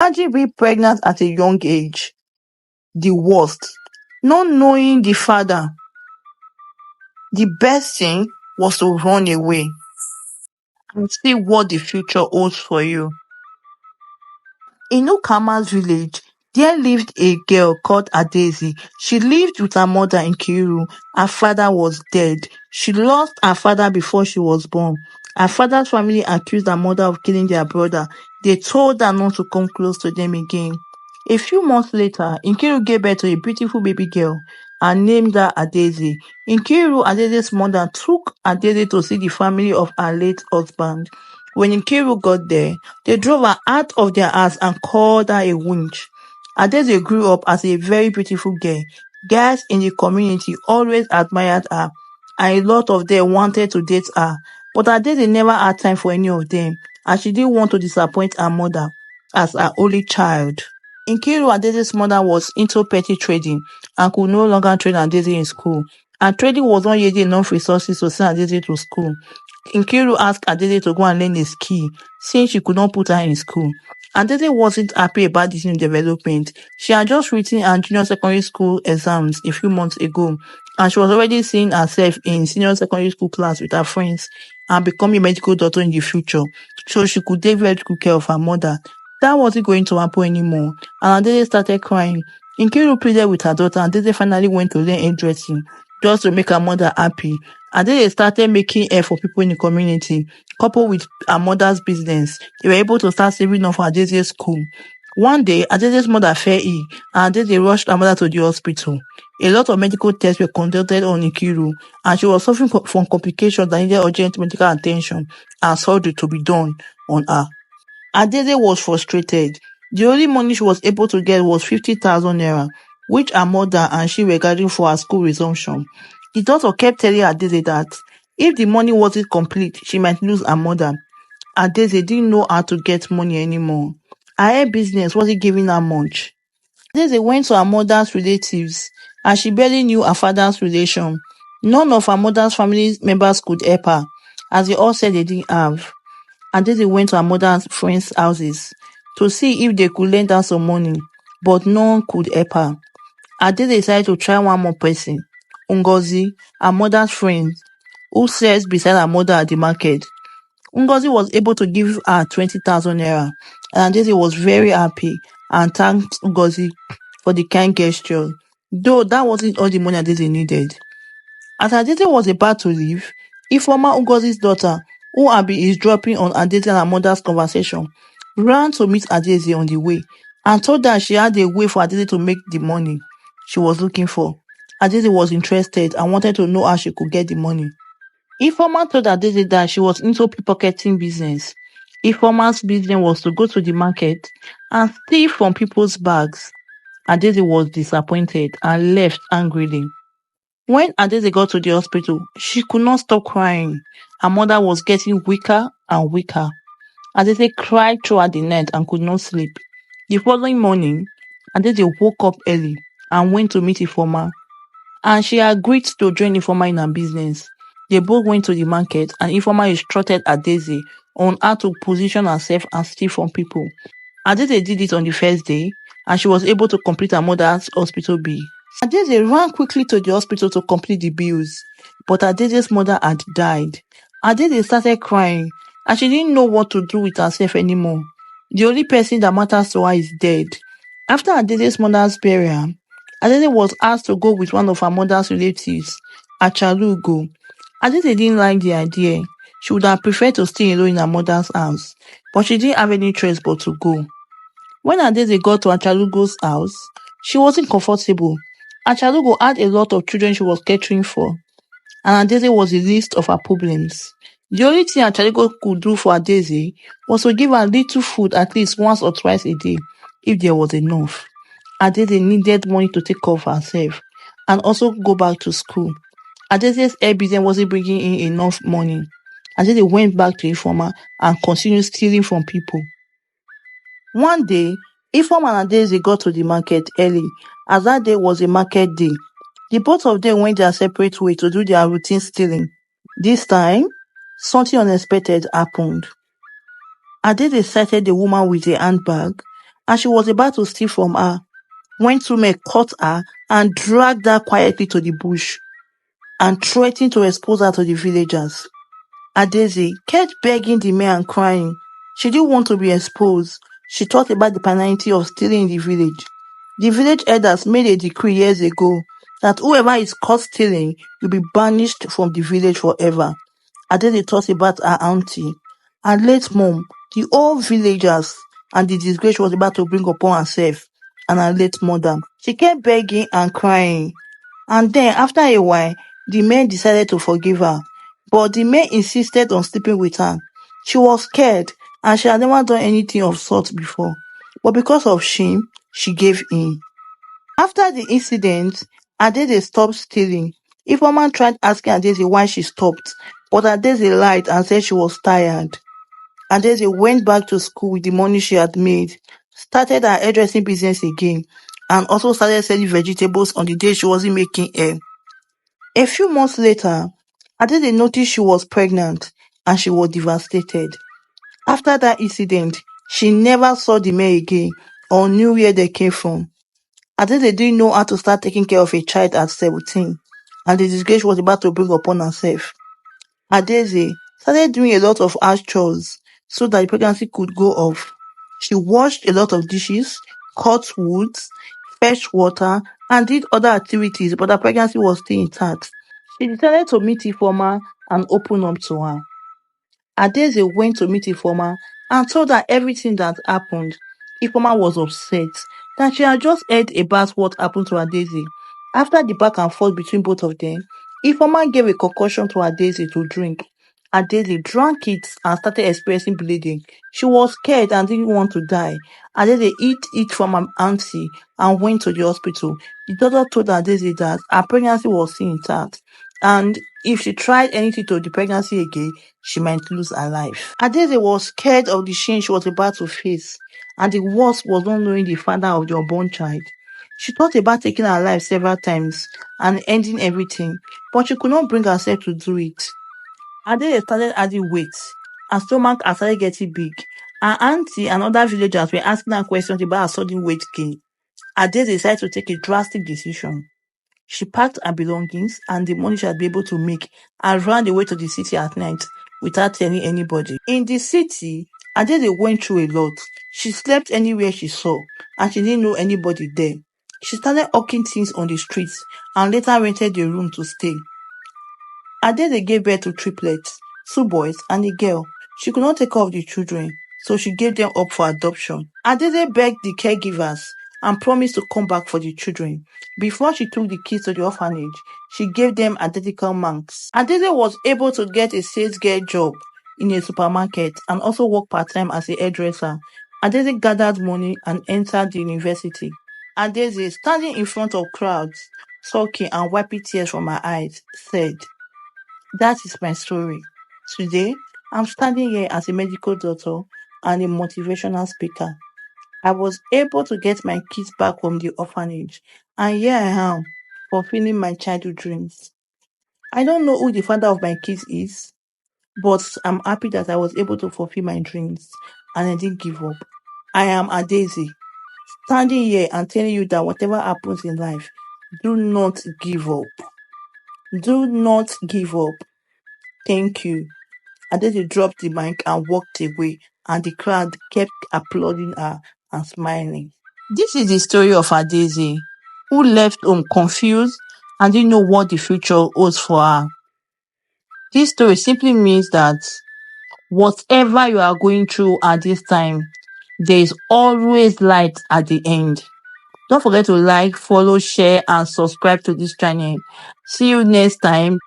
Imagine being pregnant at a young age, the worst. Not knowing the father, the best thing was to run away and see what the future holds for you. In Ukama's village, there lived a girl called Adaeze. She lived with her mother in Kiru. Her father was dead. She lost her father before she was born. Her father's family accused her mother of killing their brother. They told her not to come close to them again. A few months later, Nkiru gave birth to a beautiful baby girl and named her Adaeze. Nkiru, Adeze's mother, took Adaeze to see the family of her late husband. When Nkiru got there, they drove her out of their house and called her a witch. Adaeze grew up as a very beautiful girl. Guys in the community always admired her, and a lot of them wanted to date her. But Adaeze never had time for any of them, and she didn't want to disappoint her mother as her only child. Nkiru, Adeze's mother, was into petty trading and could no longer train Adaeze in school. And trading was not yielding enough resources to send Adaeze to school. Nkiru asked Adaeze to go and learn a skill, since she could not put her in school. Adaeze wasn't happy about this new development. She had just written her junior secondary school exams a few months ago, and she was already seeing herself in senior secondary school class with her friends and becoming a medical doctor in the future, so she could take very good care of her mother. That wasn't going to happen anymore, and Adaeze started crying. Nkiru pleaded with her daughter, and Adaeze finally went to learn hairdressing just to make her mother happy. Adaeze started making hair for people in the community. Coupled with her mother's business, they were able to start saving up for Adeze's school. One day, Adeze's mother fell ill, and Adaeze rushed her mother to the hospital. A lot of medical tests were conducted on Nkiru, and she was suffering from complications that needed urgent medical attention and surgery to be done on her. Adaeze was frustrated. The only money she was able to get was 50,000 naira, which her mother and she were gathering for her school resumption. The doctor kept telling Adaeze that if the money wasn't complete, she might lose her mother. Adaeze didn't know how to get money anymore. Her hair business wasn't giving her much. Adaeze went to her mother's relatives, and she barely knew her father's relation. None of her mother's family members could help her, as they all said they didn't have. Adaeze went to her mother's friends' houses to see if they could lend her some money, but no one could help her. Adaeze decided to try one more person, Ngozi, her mother's friend, who sells beside her mother at the market. Ngozi was able to give her 20,000 naira, and Adaeze was very happy and thanked Ngozi for the kind gesture, though that wasn't all the money Adaeze needed. As Adaeze was about to leave, Ifeoma, Ngozi's daughter, who had been eavesdropping on Adaeze and her mother's conversation, ran to meet Adaeze on the way and told her she had a way for Adaeze to make the money she was looking for. Adaeze was interested and wanted to know how she could get the money. Ifeoma told Adaeze that she was into pickpocketing business. Ifeoma's business was to go to the market and steal from people's bags. Adaeze was disappointed and left angrily. When Adaeze got to the hospital, she could not stop crying. Her mother was getting weaker and weaker. Adaeze cried throughout the night and could not sleep. The following morning, Adaeze woke up early and went to meet Ifeoma, and she agreed to join Ifeoma in her business. They both went to the market, and Ifeoma instructed Adaeze on how to position herself and steal from people. Adaeze did it on the first day, and she was able to complete her mother's hospital bill. Adaeze ran quickly to the hospital to complete the bills, but Adeze's mother had died. Adaeze started crying, and she didn't know what to do with herself anymore. The only person that matters to her is dead. After Adeze's mother's burial, Adaeze was asked to go with one of her mother's relatives, Achalugo. Adaeze didn't like the idea. She would have preferred to stay alone in her mother's house, but she didn't have any choice but to go. When Adaeze got to Achalugo's house, she wasn't comfortable. Achalugo had a lot of children she was catering for, and Adaeze was the least of her problems. The only thing Achalugo could do for Adaeze was to give her little food at least once or twice a day, if there was enough. Adaeze needed money to take care of herself and also go back to school. Adeze's hair business wasn't bringing in enough money. Adaeze went back to Ifeoma and continued stealing from people. One day, Ifeoma and Adaeze got to the market early, as that day was a market day. The both of them went their separate way to do their routine stealing. This time, something unexpected happened. Adaeze sighted the woman with a handbag and she was about to steal from her when two men caught her and dragged her quietly to the bush and threatened to expose her to the villagers. Adaeze kept begging the men and crying. She didn't want to be exposed. She thought about the penalty of stealing in the village. The village elders made a decree years ago that whoever is caught stealing will be banished from the village forever. Adaeze thought about her auntie, her late mom, the old villagers, and the disgrace she was about to bring upon herself and her late mother. She kept begging and crying. And then, after a while, the men decided to forgive her. But the men insisted on sleeping with her. She was scared and she had never done anything of sort before. But because of shame, she gave in. After the incident, Adaeze stopped stealing. Ifeoma tried asking Adaeze why she stopped, but Adaeze lied and said she was tired. Adaeze went back to school with the money she had made, started her hairdressing business again, and also started selling vegetables on the day she wasn't making hair. A few months later, Adaeze noticed she was pregnant and she was devastated. After that incident, she never saw the men again or knew where they came from. Adaeze didn't know how to start taking care of a child at 17, and the disgrace she was about to bring upon herself. Adaeze started doing a lot of house chores so that the pregnancy could go off. She washed a lot of dishes, cut woods, fetched water, and did other activities, but her pregnancy was still intact. She decided to meet Ifeoma and open up to her. Adaeze went to meet Ifeoma and told her everything that happened. Ifeoma was upset that she had just heard about what happened to Adaeze. After the back and forth between both of them, Ifeoma gave a concoction to Adaeze to drink. Adaeze drank it and started experiencing bleeding. She was scared and didn't want to die. Adaeze hid it from her auntie and went to the hospital. The doctor told Adaeze that her pregnancy was still intact, and if she tried anything to the pregnancy again, she might lose her life. Adaeze was scared of the shame she was about to face, and the worst was not knowing the father of the unborn child. She thought about taking her life several times and ending everything, but she could not bring herself to do it. Adaeze started adding weight. Her stomach had started getting big. Her auntie and other villagers were asking her questions about her sudden weight gain. Adaeze decided to take a drastic decision. She packed her belongings and the money she had been able to make and ran away to the city at night without telling anybody. In the city, Adaeze went through a lot. She slept anywhere she saw and she didn't know anybody there. She started hawking things on the streets and later rented a room to stay. Adaeze gave birth to triplets, 2 boys and a girl. She could not take care of the children, so she gave them up for adoption. Adaeze begged the caregivers and promised to come back for the children. Before she took the kids to the orphanage, she gave them identical marks. Adaeze was able to get a sales girl job in a supermarket and also work part-time as a hairdresser. Adaeze gathered money and entered the university. Adaeze, standing in front of crowds, sulking and wiping tears from her eyes, said, "That is my story. Today, I'm standing here as a medical doctor and a motivational speaker. I was able to get my kids back from the orphanage, and here I am, fulfilling my childhood dreams. I don't know who the father of my kids is, but I'm happy that I was able to fulfill my dreams and I didn't give up. I am Adaeze, standing here and telling you that whatever happens in life, do not give up. Do not give up. Thank you." Adaeze dropped the mic and walked away, and the crowd kept applauding her and smiling. This is the story of Adaeze, who left home confused and didn't know what the future holds for her. This story simply means that whatever you are going through at this time, there is always light at the end. Don't forget to like, follow, share, and subscribe to this channel. See you next time.